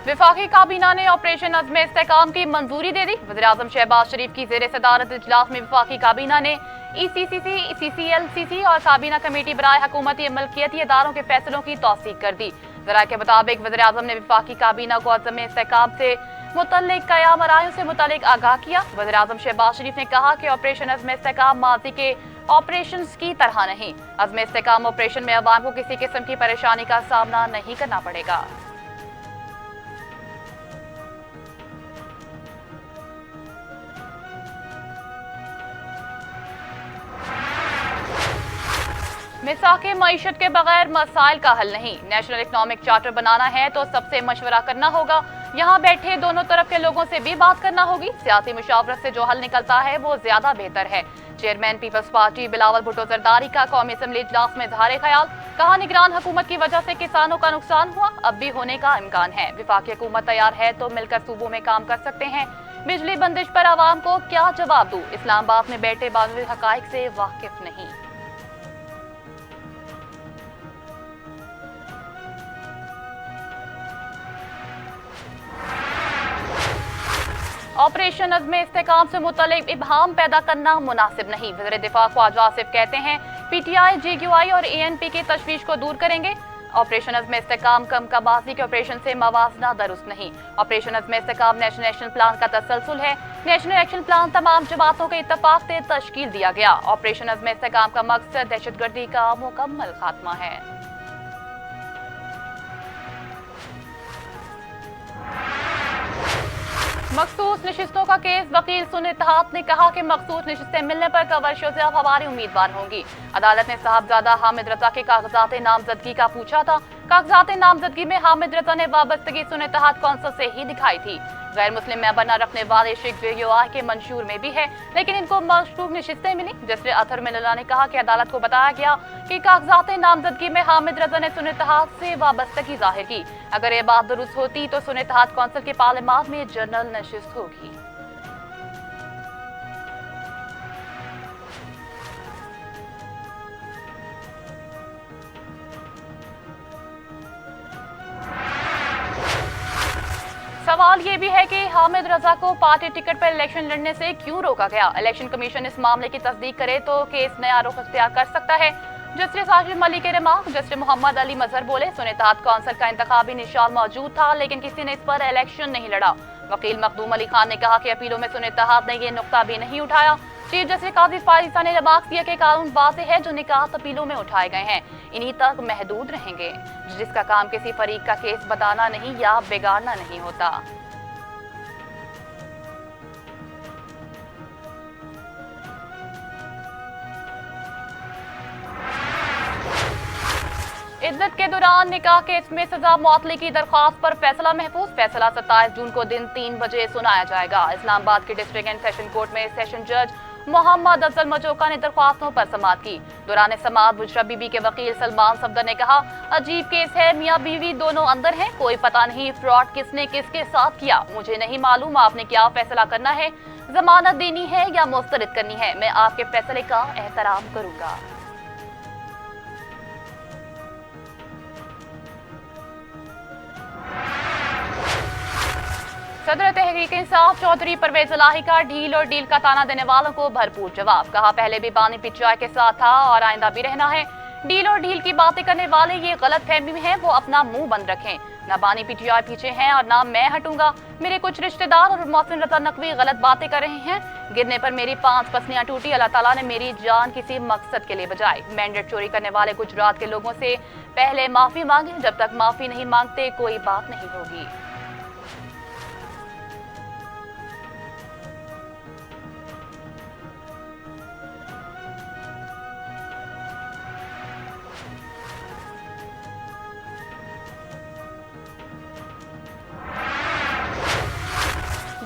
वफाकी काबीना ने ऑपरेशन अज़्म इस्तेहकाम की मंजूरी दे दी। वज़ीर-ए-आज़म शहबाज शरीफ की ज़ेर सदारत इजलास में वफाकी काबीना ने ECCC, CCLCC और काबीना कमेटी बराए हुकूमती मलकियती इदारों के फैसलों की तौसीक कर दी। ज़राए के मुताबिक वज़ीर-ए-आज़म ने वफाकी काबीना को अज़्म इस्तेहकाम से मुतल्लिक क़याम रायों से मुतल्लिक आगाह किया। वज़ीर-ए-आज़म शहबाज शरीफ ने कहा कि ऑपरेशन अज़्म इस्तेहकाम माजी के ऑपरेशन की तरह नहीं, अज़्म इस्तेहकाम ऑपरेशन में अवाम को किसी किस्म की परेशानी का सामना नहीं करना पड़ेगा। मिसाके मईशत के बगैर मसाइल का हल नहीं। नेशनल इकोनॉमिक चार्टर बनाना है तो सबसे मशवरा करना होगा। यहाँ बैठे दोनों तरफ के लोगों से भी बात करना होगी। सियासी मुशावरत से जो हल निकलता है वो ज्यादा बेहतर है। चेयरमैन पीपल्स पार्टी बिलावल भुट्टो जरदारी का कौमी असम्बली इजलास में इज़हार ख्याल। कहा, निगरान हुकूमत की वजह से किसानों का नुकसान हुआ, अब भी होने का इम्कान है। विफाकी हुकूमत तैयार है तो मिलकर सूबों में काम कर सकते हैं। बिजली बंदिश पर आवाम को क्या जवाब दूं? इस्लामाबाद में बैठे बावजूद हकाइक से वाकिफ नहीं। ऑपरेशन अज़्म इस्तेहकाम से मुतल्लिक इबहाम पैदा करना मुनासिब नहीं। वज़ीर दिफा ख्वाजा आसिफ कहते हैं, PTI, GQI और ANP की तशवीश को दूर करेंगे। ऑपरेशन अज़्म इस्तेहकाम कम कबाजी के ऑपरेशन से मवाजना दुरुस्त नहीं। ऑपरेशन अज़्म इस्तेहकाम नेशनल एक्शन प्लान का तसलसल है। नेशनल एक्शन प्लान तमाम जमातों के इत्तफाक से तश्कील दिया गया। ऑपरेशन अज़्म इस्तेहकाम का मकसद दहशतगर्दी का मुकम्मल खात्मा है। मखसूस नशिस्तों का केस। वकील सुन इत्तेहाद ने कहा कि मखसूस नशिस्तें मिलने पर कवर्शों से अब हमारी उम्मीदवार होंगी। अदालत ने साहबजादा हामिद रजा के कागजात नामजदगी का पूछा था। कागजात नामजदगी में हामिद रजा ने वाबस्तगी सुन इत्तेहाद कौंसिल से ही दिखाई थी। गैर मुस्लिम मेंबर न रखने वाले शेख JUI के मंशूर में भी है, लेकिन इनको मशरूक नशिस्तें मिली। जस्टिस अतहर मिनल्ला ने कहा कि अदालत को बताया गया कि कागजात नामजदगी में हामिद रजा ने सुन इत्तेहाद से वाबस्तगी जाहिर की। अगर ये बात दुरुस्त होती तो सुन इत्तेहाद कौंसिल के पार्लियामेंट में जनरल नशिस्त होगी। सवाल ये भी है कि हामिद रजा को पार्टी टिकट पर इलेक्शन लड़ने से क्यों रोका गया। इलेक्शन कमीशन इस मामले की तस्दीक करे तो केस नया रुख अख्तियार कर सकता है। जस्टिस आशिफ मलिक के रिमार्क। जस्टिस मोहम्मद अली मजहर बोले, सुन इत्तेहाद कौंसिल का इंतखाबी निशान मौजूद था, लेकिन किसी ने इस पर इलेक्शन नहीं लड़ा। वकील मखदूम अली खान ने कहा कि अपीलों में सुन इत्तेहाद ने यह नुक्ता भी नहीं उठाया। चीफ जस्टिस काजी फारिसा ने रिमार्क दिया कि कानून वाज़ेह है, जो निकात अपीलों में उठाए गए हैं इन्हीं तक महदूद रहेंगे। जिसका काम किसी फरीक का केस बताना नहीं या बिगाड़ना नहीं होता। इद्दत के दौरान निकाह केस में सजा मुअत्तली की दरख्वास्त पर फैसला महफूज। फैसला 27 जून को दिन 3 बजे सुनाया जाएगा। इस्लामाबाद के डिस्ट्रिक्ट एंड सेशन कोर्ट में सेशन जज मोहम्मद अफजल मजोका ने दरख्वास्तों पर समाअत की। दौरान समाअत बुशरा बीबी के वकील सलमान सफदर ने कहा, अजीब केस है, मियाँ बीवी दोनों अंदर हैं, कोई पता नहीं फ्रॉड किसने किसके साथ किया। मुझे नहीं मालूम आपने क्या फैसला करना है, जमानत देनी है या मुस्तरद करनी है। मैं आपके फैसले का एहतराम करूंगा। सदर तहरीक इंसाफ चौधरी परवेज इलाही का ढील और डील का ताना देने वालों को भरपूर जवाब। कहा, पहले भी बानी PTI के साथ था और आइंदा भी रहना है। डील और ढील की बातें करने वाले ये गलत फहमी में हैं, वो अपना मुंह बंद रखें। न बानी PTI पीछे हैं और ना मैं हटूंगा। मेरे कुछ रिश्तेदार और मोहसिन रजा नकवी गलत बातें कर रहे हैं। गिरने पर मेरी 5 पसलियां टूटी, अल्लाह ताला ने मेरी जान किसी मकसद के लिए बचाई। मैंडेट चोरी करने वाले गुजरात के लोगों से पहले माफी मांगे, जब तक माफी नहीं मांगते कोई बात नहीं होगी।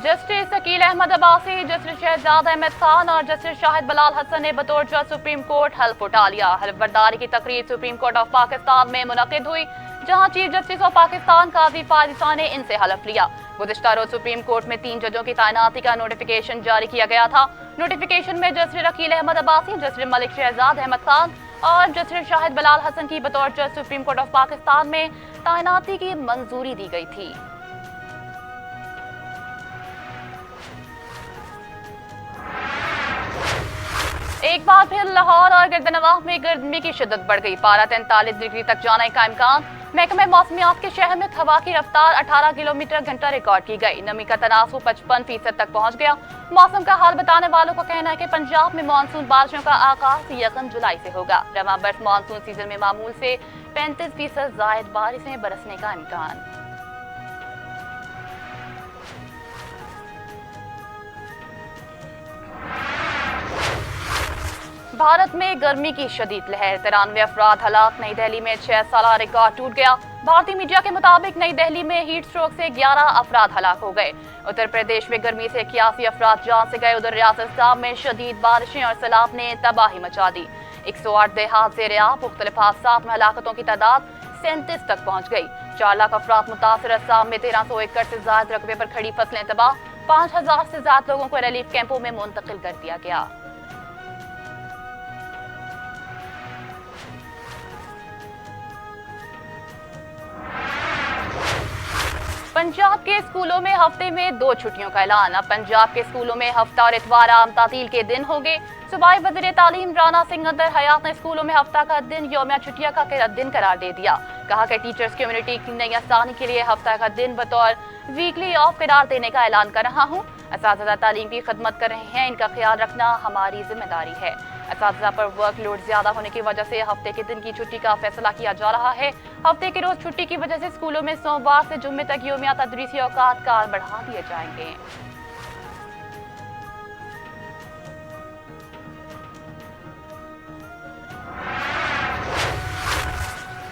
जस्टिस अकील अहमद अब्बासी, जस्टिस शहजाद अहमद खान और जस्टिस शाहिद बलाल हसन ने बतौर जज सुप्रीम कोर्ट हल्फ उठा लिया। हल्फ बर्दारी की तकरीर सुप्रीम कोर्ट ऑफ पाकिस्तान में मुनक्किद हुई, जहां चीफ जस्टिस ऑफ पाकिस्तान काजी फारिसा ने इनसे हल्फ लिया। गुज़िश्ता रोज सुप्रीम कोर्ट में 3 जजों की तैनाती का नोटिफिकेशन जारी किया गया था। नोटिफिकेशन में जस्टिस अकील अहमद अब्बासी, जस्टिस मलिक शहजाद अहमद खान और जस्टिस शाहिद बलाल हसन की बतौर जज सुप्रीम कोर्ट ऑफ पाकिस्तान में तैनाती की मंजूरी दी गई थी। एक बार फिर लाहौर और गिरदनवाह में गर्मी की शिद्दत बढ़ गई। पारा 43 डिग्री तक जाने का इम्कान। महकमे मौसमियात के शहर में हवा की रफ्तार 18 किलोमीटर घंटा रिकॉर्ड की गई। नमी का तनासुब 55% तक पहुंच गया। मौसम का हाल बताने वालों का कहना है कि पंजाब में मानसून बारिशों का आगाज 1 जुलाई से होगा। रवां बरस मानसून सीजन में मामूल से 35% जायद बारिशें बरसने का इम्कान। भारत में गर्मी की शदीद लहर। 93 अफराद हलाक। नई दिल्ली में 6 साला रिकॉर्ड टूट गया। भारतीय मीडिया के मुताबिक नई दिल्ली में हीट स्ट्रोक से 11 अफराद हलाक हो गए। उत्तर प्रदेश में गर्मी से 81 अफराद जान से गए। उधर राजस्थान में शदीद बारिशें और सैलाब ने तबाही मचा दी। 108 देहात ज़ेर-ए-आब। मुख्तलिफ हादसात में हलाकतों की तादाद 37 तक पहुंच गई। 4 लाख अफराद मुतासर। असम में 1300 एकड़ से ज्यादा रकबे पर खड़ी फसलें तबाह। 5000 से ज्यादा लोगों को रिलीफ कैंपों में मुंतकिल कर दिया गया। पंजाब के स्कूलों में हफ्ते में 2 छुट्टियों का ऐलान। अब पंजाब के स्कूलों में हफ्ता और इतवार आम तातील के दिन होंगे। सूबाई वज़ीर तालीम राना सिंह अंदर हयात ने स्कूलों में हफ्ता का दिन यौमिया छुट्टियां का दिन करार दे दिया। कहा कि टीचर्स कम्युनिटी की नई आसानी के लिए हफ्ता का दिन बतौर वीकली ऑफ करार देने का ऐलान कर रहा हूँ। असातिज़ा तालीम की खिदमत कर रहे हैं, इनका ख्याल रखना हमारी जिम्मेदारी है। असातिज़ा पर वर्कलोड ज्यादा होने की वजह से हफ्ते के दिन की छुट्टी का फैसला किया जा रहा है। हफ्ते के रोज छुट्टी की वजह से स्कूलों में सोमवार से जुम्मे तक यौमिया तदरीसी औकात कार बढ़ा दिए जाएंगे।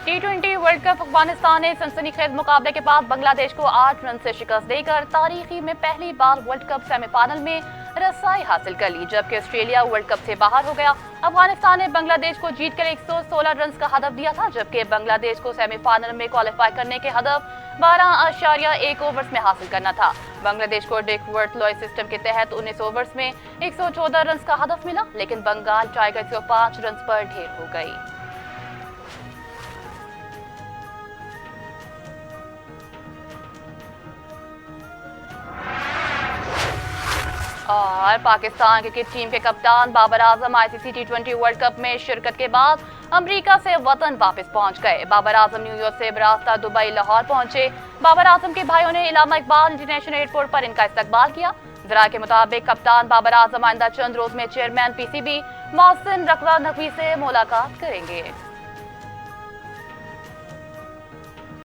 T20 world cup. अफगानिस्तान ने सनसनीखेज मुकाबले के बाद बांग्लादेश को 8 रन से शिकस्त देकर तारीखी में पहली बार वर्ल्ड कप सेमीफाइनल में रसाई हासिल कर ली, जबकि ऑस्ट्रेलिया वर्ल्ड कप से बाहर हो गया। अफगानिस्तान ने बांग्लादेश को जीतकर 116 रन का हदफ दिया था, जबकि बांग्लादेश को सेमीफाइनल में क्वालिफाई करने के हदफ 12.1 ओवर्स में हासिल करना था। बांग्लादेश को डिकवर्थ लॉय सिस्टम के तहत 19 ओवर्स में 114 रन का हदफ मिला, लेकिन बंगाल टाइगर्स को 5 रन पर ढेर हो गई। और पाकिस्तान क्रिकेट टीम के कप्तान Babar Azam ICC T20 world cup में शिरकत के बाद अमेरिका से वतन वापस पहुंच गए। बाबर आजम न्यूयॉर्क से बरास्ता दुबई लाहौर पहुंचे। बाबर आजम के भाइयों ने इलामा इकबाल इंटरनेशनल एयरपोर्ट पर इनका इस्तकबाल किया। जरा के मुताबिक कप्तान बाबर आजम आइंदा चंद रोज में चेयरमैन PCB मोहसिन रकवा नकवी से मुलाकात करेंगे।